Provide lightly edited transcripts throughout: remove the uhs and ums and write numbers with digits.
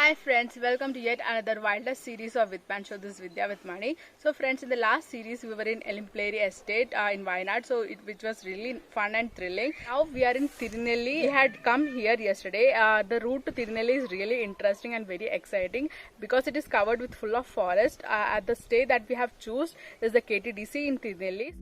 Hi friends, welcome to yet another wildlife series of With Pan Show. This is Vidya with Mani. So friends, in the last series we were in Elimpleri Estate in Wayanad, which was really fun and thrilling. Now we are in Tirunelli. We had come here yesterday. The route to Tirunelli is really interesting and very exciting because it is covered with full of forest. At the stay that we have choose is the KTDC in Tirunelli.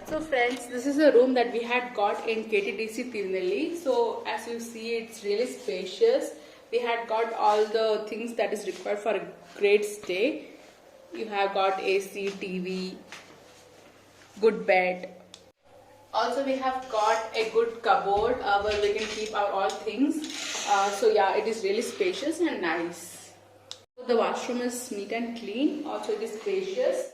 So friends, this is a room that we had got in KTDC Tirunelli. So as you see, it's really spacious. We had got all the things that is required for a great stay. You have got AC, TV, good bed. Also we have got a good cupboard where we can keep our all things. So yeah, it is really spacious and nice. The washroom is neat and clean. Also it is spacious.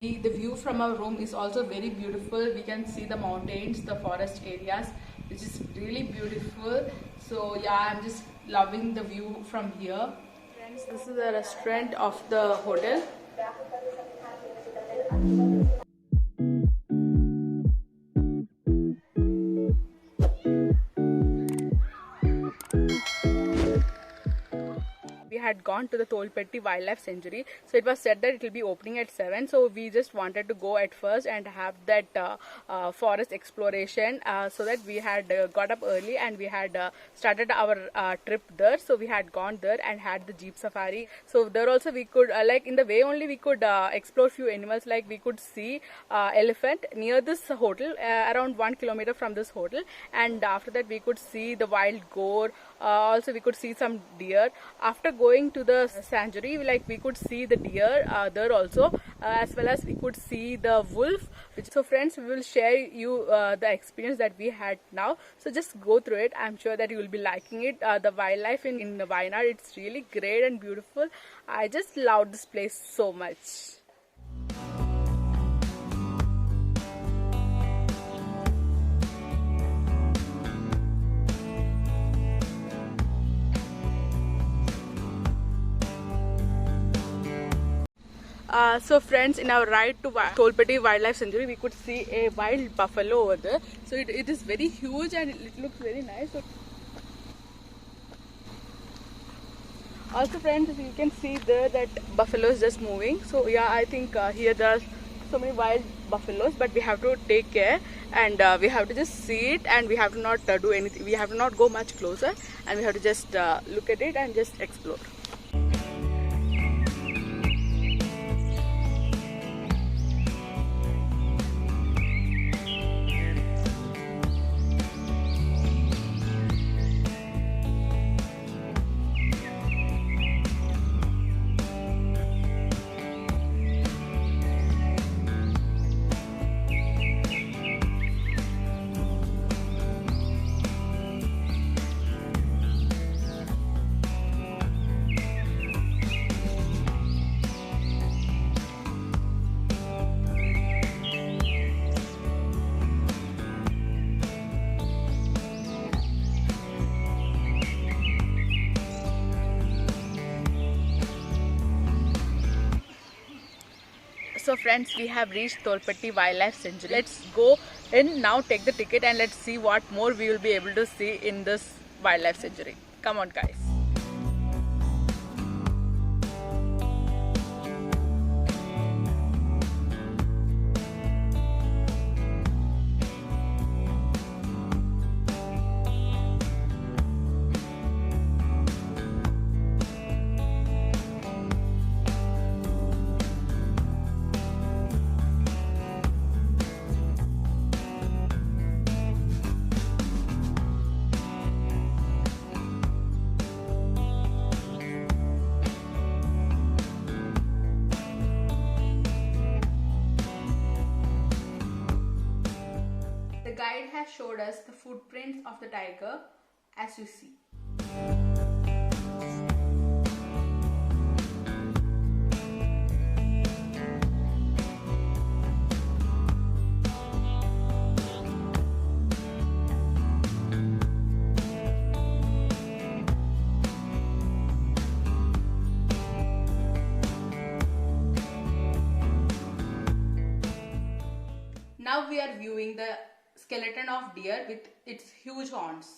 The view from our room is also very beautiful. We can see the mountains, the forest areas, which is really beautiful. So yeah, I'm just loving the view from here. Friends, this is the restaurant of the hotel. Had gone to the Tolpatti Wildlife Sanctuary, so it was said that it will be opening at 7, so we just wanted to go at first and have that forest exploration, so that we had got up early and we had started our trip there. So we had gone there and had the jeep safari. So there also we could like in the way only we could explore few animals, like we could see elephant near this hotel, around 1 kilometer from this hotel, and after that we could see the wild goat. Also we could see some deer. After going to the sanctuary, we could see the deer there also, as well as we could see the wolf. So friends, we will share you the experience that we had now. So just go through it. I'm sure that you will be liking it. The wildlife in Wayanad, it's really great and beautiful. I just love this place so much. So friends, in our ride to Tolpatti Wildlife Sanctuary, we could see a wild buffalo over there. So it is very huge and it looks very nice. So also friends, you can see there that buffalo is just moving. So yeah, I think here there are so many wild buffaloes, but we have to take care and we have to just see it, and we have to not do anything. We have to not go much closer, and we have to just look at it and just explore. So friends, we have reached Tolpatti Wildlife Sanctuary. Let's go in now, take the ticket, and let's see what more we will be able to see in this wildlife sanctuary. Come on guys. The guide has showed us the footprints of the tiger, as you see. Now we are viewing the skeleton of deer with its huge horns.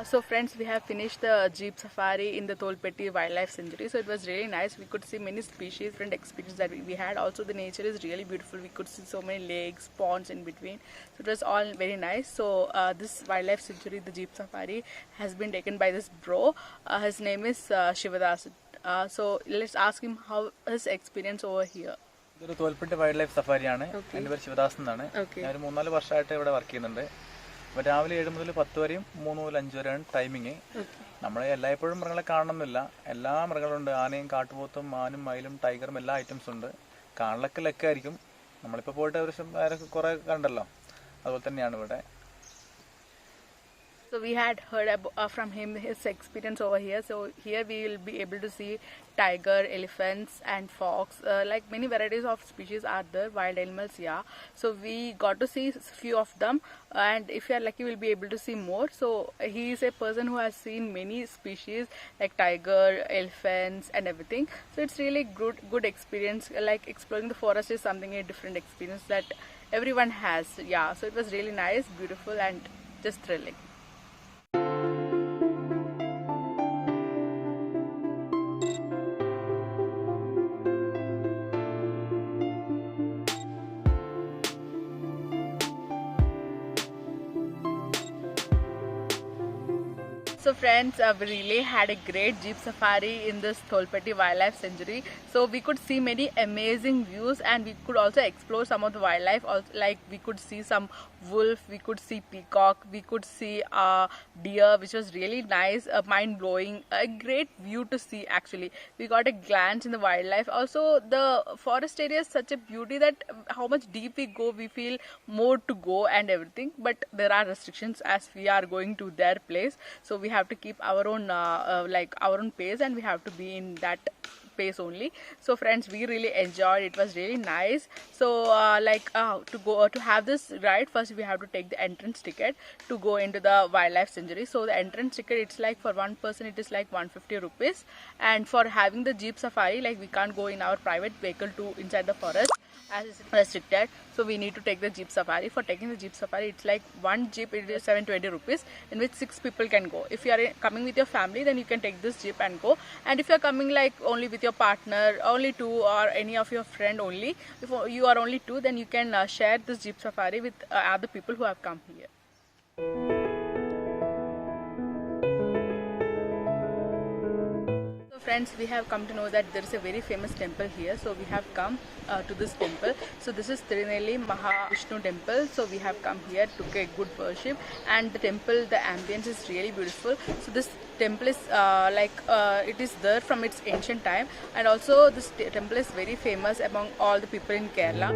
So friends, we have finished the jeep safari in the Tolpeti Wildlife Sanctuary. So it was really nice. We could see many species, different experiences that we had. Also the nature is really beautiful. We could see so many lakes, ponds in between. So it was all very nice. So this wildlife sanctuary, the jeep safari, has been taken by this bro. His name is Shivadas. So let's ask him how his experience over here. ഇതൊരു Tholpetty wild life സഫാരിയാണ്. എൻ്റെ പേര് ശിവദാസ് എന്നാണ്. ഞാൻ ഒരു 3-4 വർഷമായിട്ട് ഇവിടെ work ചെയ്യുന്നുണ്ട്. അപ്പോൾ രാവിലെ 7 മുതൽ 10 വരെയും 3 മുതൽ 5 വരെയാണ് ടൈമിങ്. നമ്മളെ എല്ലായ്പ്പോഴും മൃഗങ്ങളെ കാണണമെന്നില്ല. എല്ലാ മൃഗങ്ങളുണ്ട്. ആനയും കാട്ടുപോത്തും മാനും മയിലും ടൈഗറും എല്ലാ ഐറ്റംസും ഉണ്ട്. കാണലൊക്കെ ലക്കായിരിക്കും. നമ്മളിപ്പോൾ പോയിട്ട് ഒരു കുറേ കണ്ടല്ലോ, അതുപോലെ തന്നെയാണ് ഇവിടെ. So we had heard from him his experience over here. So here we will be able to see tiger, elephants and fox. Like many varieties of species are there, wild animals, yeah. So we got to see few of them, and if you are lucky we'll be able to see more. So he is a person who has seen many species like tiger, elephants and everything. So it's really good experience. Like exploring the forest is something a different experience that everyone has. Yeah, so it was really nice, beautiful and just thrilling. So friends, we really had a great jeep safari in this Tolpeti Wildlife Sanctuary. So we could see many amazing views, and we could also explore some of the wildlife. Also, like we could see some wolf, we could see peacock, we could see deer, which was really nice, mind blowing, a great view to see. Actually, we got a glance in the wildlife. Also, the forest area is such a beauty that how much deep we go, we feel more to go and everything. But there are restrictions as we are going to their place, so we have to keep our own our own pace, and we have to be in that pace only. So friends, we really enjoyed. It was really nice. So to have this ride, first we have to take the entrance ticket to go into the wildlife sanctuary. So the entrance ticket, it's like for one person it is like 150 rupees, and for having the jeep safari, like we can't go in our private vehicle to inside the forest as is restricted, so we need to take the jeep safari. For taking the jeep safari, it's like one jeep, it is 720 rupees, in which 6 people can go. If you are coming with your family, then you can take this jeep and go. And if you are coming like only with your partner, only 2, or any of your friend only, if you are only 2, then you can share this jeep safari with other people who have come here. Friends, we have come to know that there is a very famous temple here, so we have come to this temple. So this is Tirunelli Mahavishnu temple. So we have come here to get good worship, and the temple, the ambience is really beautiful. So this temple is it is there from its ancient time, and also this temple is very famous among all the people in Kerala.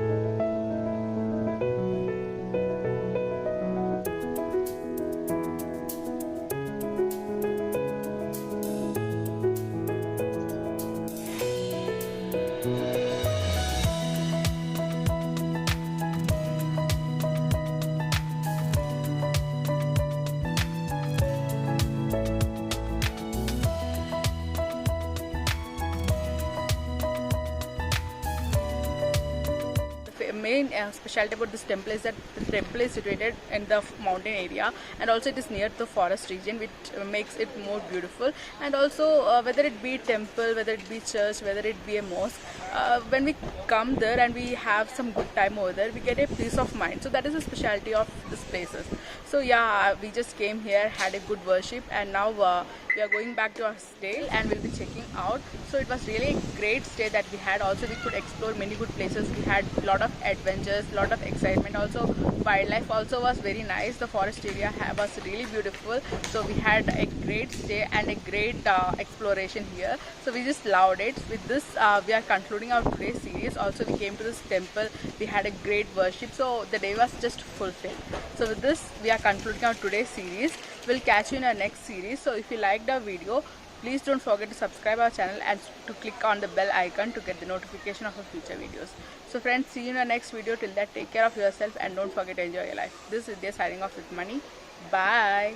Main specialty about this temple is that the temple is situated in the mountain area, and also it is near the forest region, which makes it more beautiful. And also whether it be temple, whether it be church, whether it be a mosque, when we come there and we have some good time over there, we get a peace of mind. So that is the specialty of these places. So yeah, we just came here, had a good worship, and now we are going back to our stay and we'll be checking out. So it was really a great stay that we had. Also we could explore many good places. We had a lot of adventures, lot of excitement. Also wildlife also was very nice. The forest area was really beautiful. So we had a great stay and a great exploration here. So we just loved it. With this we are concluding our today's series. Also we came to this temple, we had a great worship, so the day was just fulfilled. So with this we are concluding our today's series. We'll catch you in our next series. So if you liked our video, please don't forget to subscribe our channel and to click on the bell icon to get the notification of our future videos. So friends, see you in our next video. Till that, take care of yourself and don't forget to enjoy your life. This is Vidya signing off with Money. Bye.